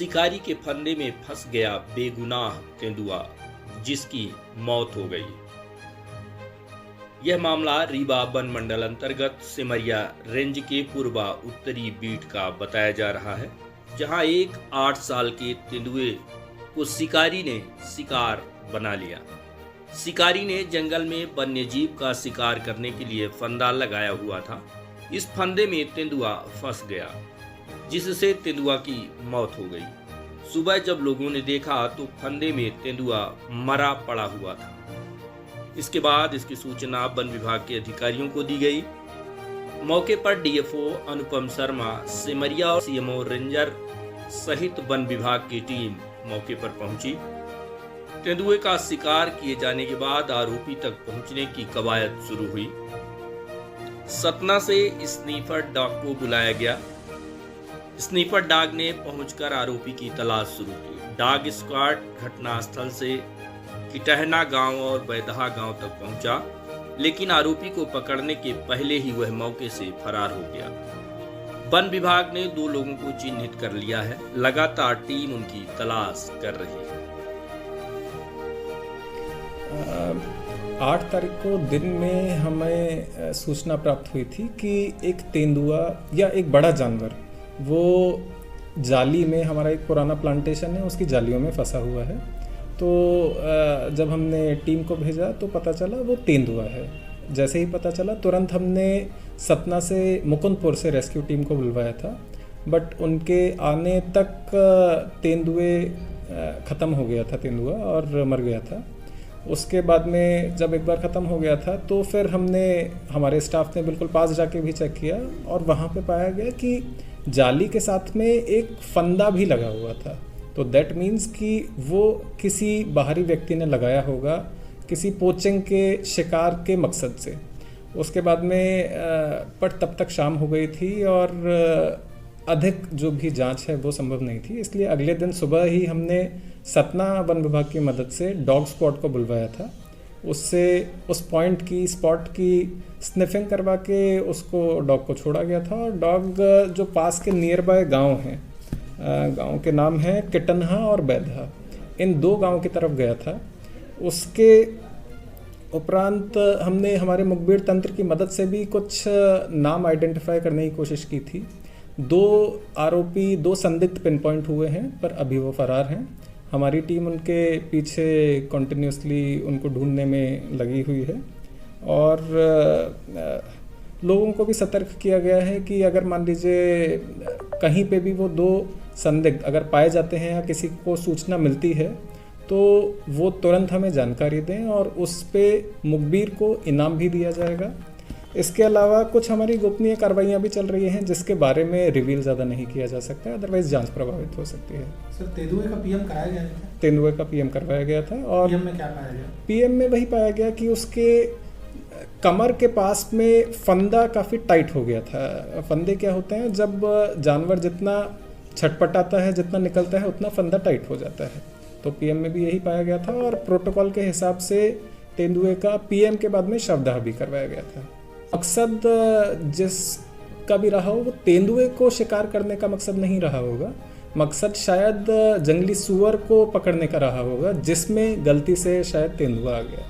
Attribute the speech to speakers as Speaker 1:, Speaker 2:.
Speaker 1: शिकारी के फंदे में फंस गया बेगुनाह तेंदुआ, जिसकी मौत हो गई। यह मामला रीवा वन मंडल अंतर्गत सिमरिया रेंज के पूर्वा उत्तरी बीट का बताया जा रहा है, जहां एक 8 साल के तेंदुए को शिकारी ने शिकार बना लिया। शिकारी ने जंगल में वन्य जीव का शिकार करने के लिए फंदा लगाया हुआ था। इस फंदे में तेंदुआ फंस गया, जिससे तेंदुआ की मौत हो गई। सुबह जब लोगों ने देखा तो फंदे में तेंदुआ मरा पड़ा हुआ था। इसके बाद इसकी सूचना वन विभाग के अधिकारियों को दी गई। मौके पर डीएफओ अनुपम शर्मा, सिमरिया और सीएमओ रेंजर सहित वन विभाग की टीम मौके पर पहुंची। तेंदुए का शिकार किए जाने के बाद आरोपी तक पहुंचने की कवायद शुरू हुई। सतना से स्नीफर डॉग को बुलाया गया। स्नीफर डॉग ने पहुंचकर आरोपी की तलाश शुरू की। डॉग स्क्वाड घटनास्थल से किटहना गांव और बैदहा गांव तक पहुंचा, लेकिन आरोपी को पकड़ने के पहले ही वह मौके से फरार हो गया। वन विभाग ने 2 लोगों को चिन्हित कर लिया है। लगातार टीम उनकी तलाश कर रही है।
Speaker 2: 8 तारीख को दिन में हमें सूचना प्राप्त हुई थी कि एक तेंदुआ या एक बड़ा जानवर वो जाली में, हमारा एक पुराना प्लांटेशन है उसकी जालियों में फंसा हुआ है। तो जब हमने टीम को भेजा तो पता चला वो तेंदुआ है। जैसे ही पता चला तुरंत हमने सतना से, मुकुंदपुर से रेस्क्यू टीम को बुलवाया था, बट उनके आने तक तेंदुए ख़त्म हो गया था, तेंदुआ और मर गया था। उसके बाद में जब एक बार ख़त्म हो गया था तो फिर हमारे स्टाफ ने बिल्कुल पास जाके भी चेक किया और वहाँ पे पाया गया कि जाली के साथ में एक फंदा भी लगा हुआ था। तो दैट मीन्स कि वो किसी बाहरी व्यक्ति ने लगाया होगा, किसी पोचिंग के शिकार के मकसद से। उसके बाद में पर तब तक शाम हो गई थी और अधिक जो भी जांच है वो संभव नहीं थी, इसलिए अगले दिन सुबह ही हमने सतना वन विभाग की मदद से डॉग स्क्वाड को बुलवाया था। उससे उस स्पॉट की स्निफिंग करवा के उसको डॉग को छोड़ा गया था। और डॉग जो पास के नियर बाय गाँव हैं, गांव के नाम हैं किटन्हा और बैदहा, इन 2 गांव की तरफ गया था। उसके उपरांत हमने हमारे मुखबिर तंत्र की मदद से भी कुछ नाम आइडेंटिफाई करने की कोशिश की थी। 2 आरोपी, 2 संदिग्ध पिन पॉइंट हुए हैं, पर अभी वो फरार हैं। हमारी टीम उनके पीछे कंटिन्यूसली उनको ढूंढने में लगी हुई है और लोगों को भी सतर्क किया गया है कि अगर मान लीजिए कहीं पे भी वो 2 संदिग्ध अगर पाए जाते हैं या किसी को सूचना मिलती है तो वो तुरंत हमें जानकारी दें और उस पे मुखबिर को इनाम भी दिया जाएगा। इसके अलावा कुछ हमारी गोपनीय कार्रवाइयाँ भी चल रही हैं जिसके बारे में रिवील ज़्यादा नहीं किया जा सकता है, अदरवाइज जांच प्रभावित हो सकती है।
Speaker 3: सर, तेंदुए का पीएम कराया गया था?
Speaker 2: तेंदुए का पीएम करवाया गया था। और
Speaker 3: पीएम में क्या पाया गया?
Speaker 2: पीएम में वही पाया गया कि उसके कमर के पास में फंदा काफ़ी टाइट हो गया था। फंदे क्या होते हैं, जब जानवर जितना छटपटाता है, जितना निकलता है, उतना फंदा टाइट हो जाता है। तो पीएम में भी यही पाया गया था और प्रोटोकॉल के हिसाब से तेंदुए का पीएम के बाद में शवदाह भी करवाया गया था। मकसद जिसका भी रहा हो वो तेंदुए को शिकार करने का मकसद नहीं रहा होगा, मकसद शायद जंगली सूअर को पकड़ने का रहा होगा, जिसमें गलती से शायद तेंदुआ आ गया।